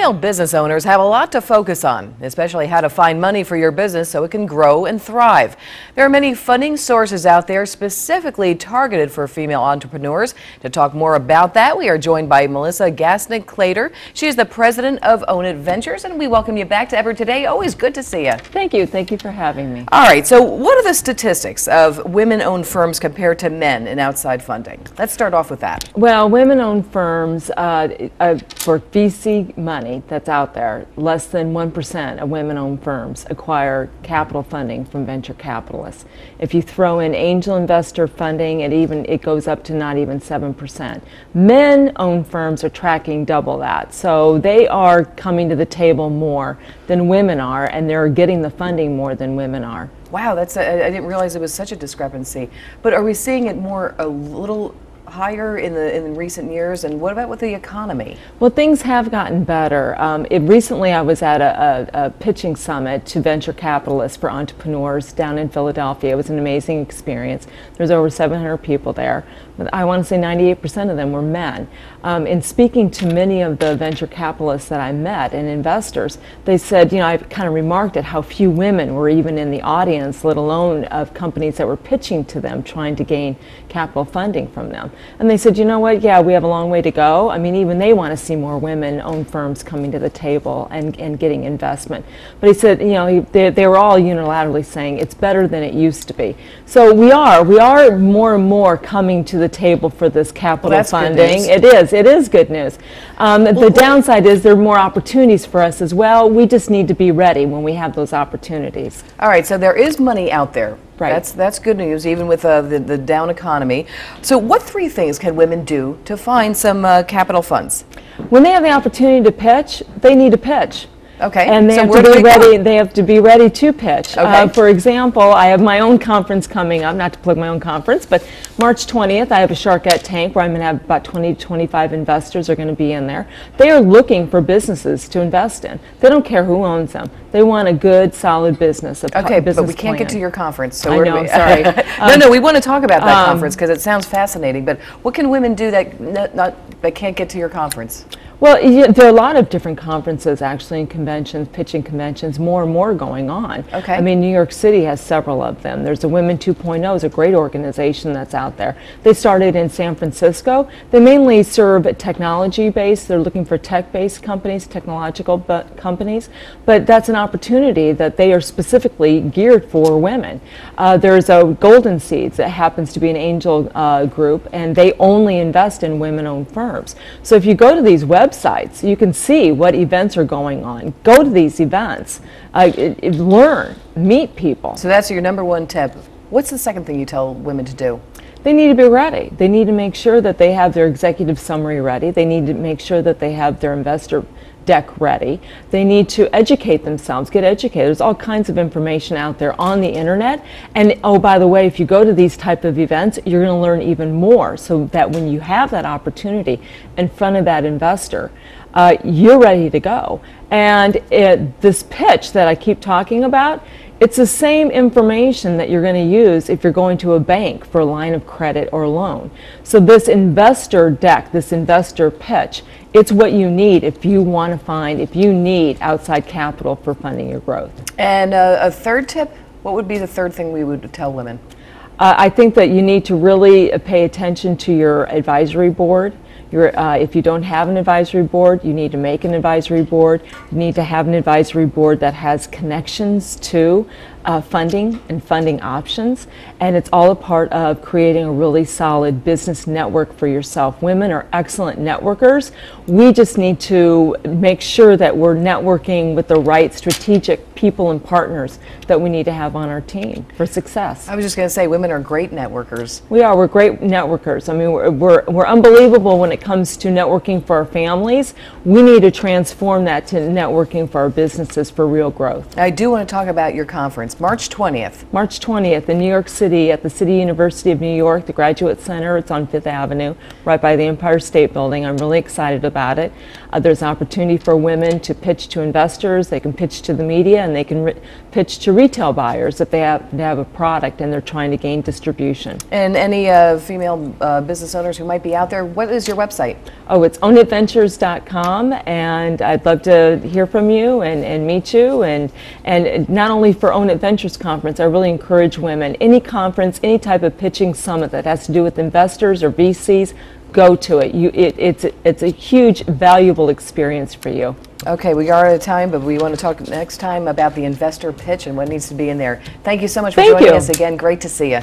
Female business owners have a lot to focus on, especially how to find money for your business so it can grow and thrive. There are many funding sources out there specifically targeted for female entrepreneurs. To talk more about that, we are joined by Melissa Gasnick-Cloeter. She is the president of Own It Ventures, and we welcome you back to Ebru today. Always good to see you. Thank you. Thank you for having me. All right, so what are the statistics of women-owned firms compared to men in outside funding? Let's start off with that. Well, women-owned firms, for VC money that's out there, less than 1% of women-owned firms acquire capital funding from venture capitalists. If you throw in angel investor funding, it goes up to not even 7%. Men-owned firms are tracking double that, so they are coming to the table more than women are, and they're getting the funding more than women are. Wow, I didn't realize it was such a discrepancy. But are we seeing it a little higher in recent years, and what about with the economy? Well, things have gotten better. Recently I was at a pitching summit to venture capitalists for entrepreneurs down in Philadelphia. It was an amazing experience. There's over 700 people there, but I want to say 98% of them were men. In speaking to many of the venture capitalists that I met and investors, they said, you know, I kind of remarked at how few women were even in the audience, let alone of companies that were pitching to them, trying to gain capital funding from them. And they said, you know what, yeah, we have a long way to go. I mean, even they want to see more women-owned firms coming to the table and getting investment. But he said, you know, they were all unilaterally saying it's better than it used to be. So we are more and more coming to the table for this capital funding. It is good news. The downside is there are more opportunities for us as well. We just need to be ready when we have those opportunities. All right, so there is money out there. Right. That's good news, even with the down economy. So what three things can women do to find some capital funds? When they have the opportunity to pitch, they need to pitch. Okay. And they have to be ready. They have to be ready to pitch. Okay. For example, I have my own conference coming up. Not to plug my own conference, but March 20th, I have a Sharkette tank where I'm going to have about 20 to 25 investors are going to be in there. They are looking for businesses to invest in. They don't care who owns them. They want a good, solid business. Okay, but we can't get to your conference. So I know. I'm sorry. No, we want to talk about that conference because it sounds fascinating. But what can women do that can't get to your conference? Well, there are a lot of different conferences, actually, and conventions, pitching conventions, more and more going on. Okay. I mean, New York City has several of them. There's a Women 2.0, is a great organization that's out there. They started in San Francisco. They mainly serve technology-based. They're looking for tech-based companies, technological companies, but that's an opportunity that they are specifically geared for women. There's a Golden Seeds that happens to be an angel group, and they only invest in women-owned firms. So if you go to these websites, you can see what events are going on. Go to these events, learn, meet people. So that's your number one tip. What's the second thing you tell women to do? They need to be ready. They need to make sure that they have their executive summary ready. They need to make sure that they have their investor deck ready. They need to educate themselves, get educated. There's all kinds of information out there on the internet. And oh, by the way, if you go to these type of events, you're going to learn even more, so that when you have that opportunity in front of that investor, you're ready to go. And this pitch that I keep talking about, it's the same information that you're going to use if you're going to a bank for a line of credit or loan. So this investor deck, this investor pitch, it's what you need if you need outside capital for funding your growth. And a third tip, what would be the third thing we would tell women? I think that you need to really pay attention to your advisory board. If you don't have an advisory board, you need to make an advisory board. You need to have an advisory board that has connections to funding and funding options, and it's all a part of creating a really solid business network for yourself. Women are excellent networkers. We just need to make sure that we're networking with the right strategic people and partners that we need to have on our team for success. I was just going to say, women are great networkers. We're great networkers. I mean, we're unbelievable when it comes to networking for our families. We need to transform that to networking for our businesses for real growth. I do want to talk about your conference, It's March 20th. March 20th in New York City at the City University of New York, the Graduate Center. It's on 5th Avenue, right by the Empire State Building. I'm really excited about it. There's an opportunity for women to pitch to investors. They can pitch to the media, and they can pitch to retail buyers if they have a product and they're trying to gain distribution. And any female business owners who might be out there, what is your website? Oh, it's ownitVentures.com, and I'd love to hear from you and meet you. And not only for Own It Ventures Conference, I really encourage women, any conference, any type of pitching summit that has to do with investors or VCs, go to it. It's a huge, valuable experience for you. Okay, we are out of time, but we want to talk next time about the investor pitch and what needs to be in there. Thank you so much for joining us again. Great to see you.